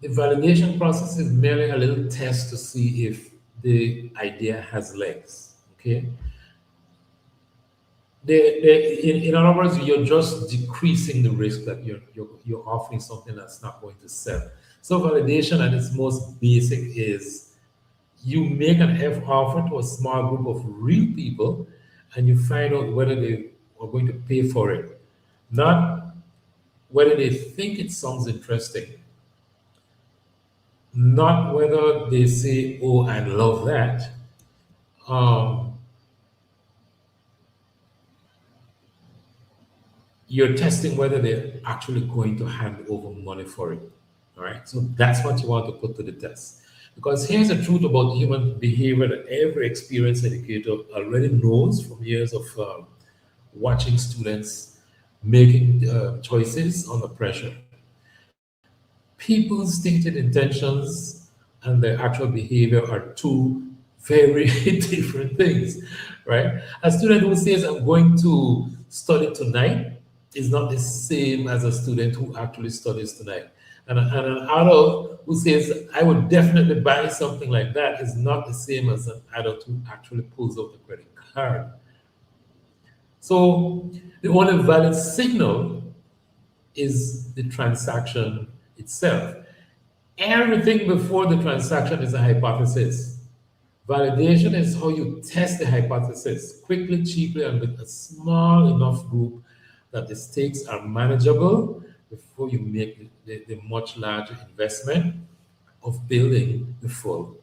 The validation process is merely a little test to see if the idea has legs. Okay, in other words, you're just decreasing the risk that you're offering something that's not going to sell. So validation at its most basic is you make an F offer to a small group of real people and you find out whether they are going to pay for it, not whether they think it sounds interesting, not whether they say, "Oh, I love that." Um, you're testing whether they're actually going to hand over money for it. All right. So that's what you want to put to the test. Because here's the truth about human behavior that every experienced educator already knows from years of watching students making choices under pressure. People's stated intentions and their actual behavior are two very different things, right? A student who says, "I'm going to study tonight," is not the same as a student who actually studies tonight. And an adult who says, "I would definitely buy something like that," is not the same as an adult who actually pulls out the credit card. So the only valid signal is the transaction itself. Everything before the transaction is a hypothesis. Validation is how you test the hypothesis quickly, cheaply, and with a small enough group that the stakes are manageable before you make the much larger investment of building the full